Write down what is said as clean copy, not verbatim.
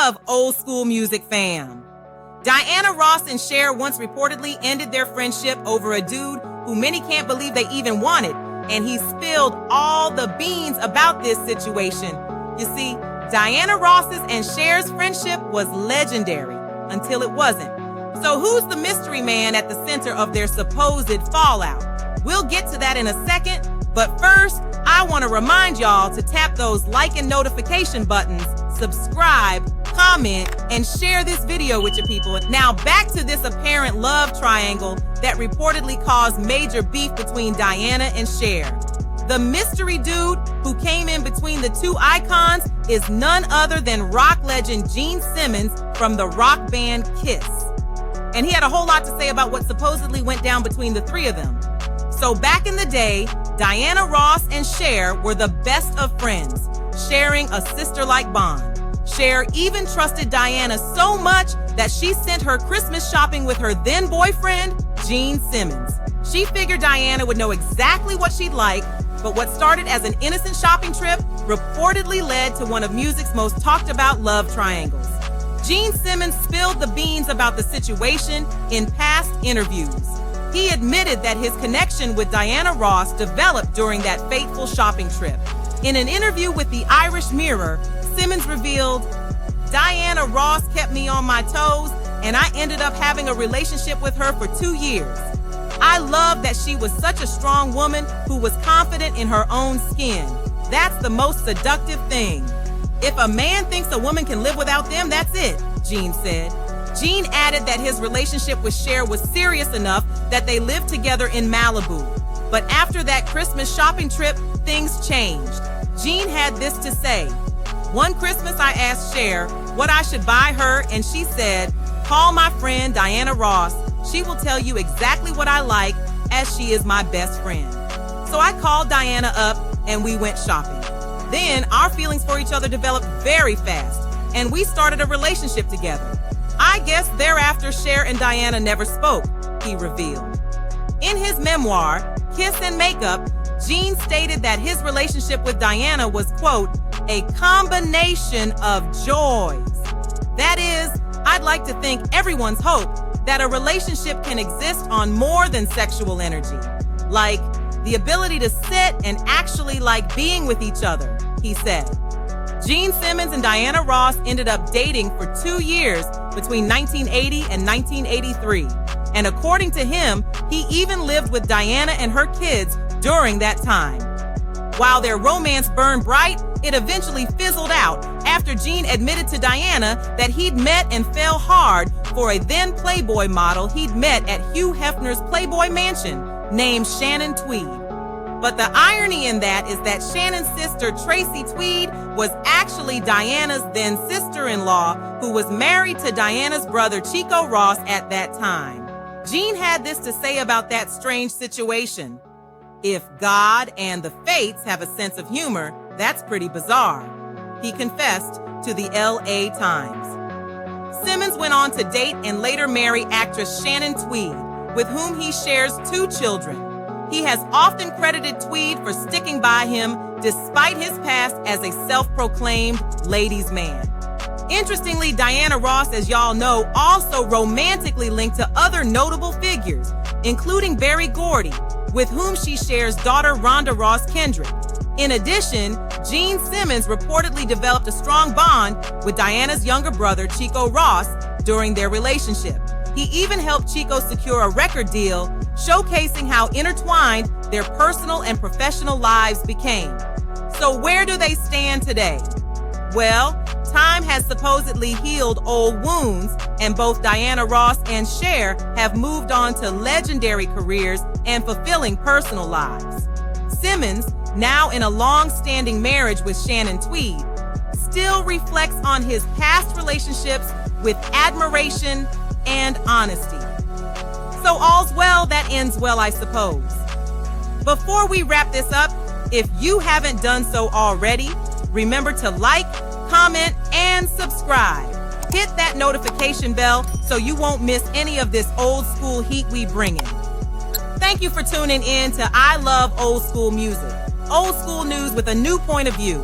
love old school music fam. Diana Ross and Cher once reportedly ended their friendship over a dude who many can't believe they even wanted, and he spilled all the beans about this situation. You see, Diana Ross's and Cher's friendship was legendary until it wasn't. So who's the mystery man at the center of their supposed fallout? We'll get to that in a second, but first, I want to remind y'all to tap those like and notification buttons, subscribe, comment, and share this video with your people. Now back to this apparent love triangle that reportedly caused major beef between Diana and Cher. The mystery dude who came in between the two icons is none other than rock legend Gene Simmons from the rock band Kiss. And he had a whole lot to say about what supposedly went down between the three of them. So back in the day, Diana Ross and Cher were the best of friends, sharing a sister-like bond. Cher even trusted Diana so much that she sent her Christmas shopping with her then boyfriend, Gene Simmons. She figured Diana would know exactly what she'd like, but what started as an innocent shopping trip reportedly led to one of music's most talked about love triangles. Gene Simmons spilled the beans about the situation in past interviews. He admitted that his connection with Diana Ross developed during that fateful shopping trip. In an interview with the Irish Mirror, Simmons revealed, "Diana Ross kept me on my toes, and I ended up having a relationship with her for 2 years. I loved that she was such a strong woman who was confident in her own skin. That's the most seductive thing. If a man thinks a woman can live without them, that's it," Gene said. Gene added that his relationship with Cher was serious enough that they lived together in Malibu. But after that Christmas shopping trip, things changed. Gene had this to say, "One Christmas I asked Cher what I should buy her, and she said, 'Call my friend Diana Ross. She will tell you exactly what I like, as she is my best friend.' So I called Diana up and we went shopping. Then our feelings for each other developed very fast, and we started a relationship together. I guess thereafter Cher and Diana never spoke," he revealed. In his memoir, Kiss and Makeup, Gene stated that his relationship with Diana was, quote, "a combination of joys." That is, I'd like to think everyone's hope that a relationship can exist on more than sexual energy, like the ability to sit and actually like being with each other, he said. Gene Simmons and Diana Ross ended up dating for 2 years between 1980 and 1983. And according to him, he even lived with Diana and her kids during that time. While their romance burned bright, it eventually fizzled out after Gene admitted to Diana that he'd met and fell hard for a then Playboy model he'd met at Hugh Hefner's Playboy mansion named Shannon Tweed. But the irony in that is that Shannon's sister, Tracy Tweed, was actually Diana's then sister-in-law, who was married to Diana's brother, Chico Ross, at that time. Gene had this to say about that strange situation. "If God and the fates have a sense of humor, that's pretty bizarre," he confessed to the LA Times. Simmons went on to date and later marry actress Shannon Tweed, with whom he shares 2 children. He has often credited Tweed for sticking by him despite his past as a self-proclaimed ladies' man. Interestingly, Diana Ross, as y'all know, also romantically linked to other notable figures, including Berry Gordy, with whom she shares daughter Rhonda Ross Kendrick. In addition, Gene Simmons reportedly developed a strong bond with Diana's younger brother, Chico Ross, during their relationship. He even helped Chico secure a record deal, showcasing how intertwined their personal and professional lives became. So where do they stand today? Well, time has supposedly healed old wounds, and both Diana Ross and Cher have moved on to legendary careers and fulfilling personal lives. Simmons, now in a long-standing marriage with Shannon Tweed, still reflects on his past relationships with admiration and honesty. So all's well that ends well, I suppose. Before we wrap this up, if you haven't done so already, remember to like, comment, and subscribe. Hit that notification bell so you won't miss any of this old school heat we bring in. Thank you for tuning in to I Love Old School Music. Old school news with a new point of view.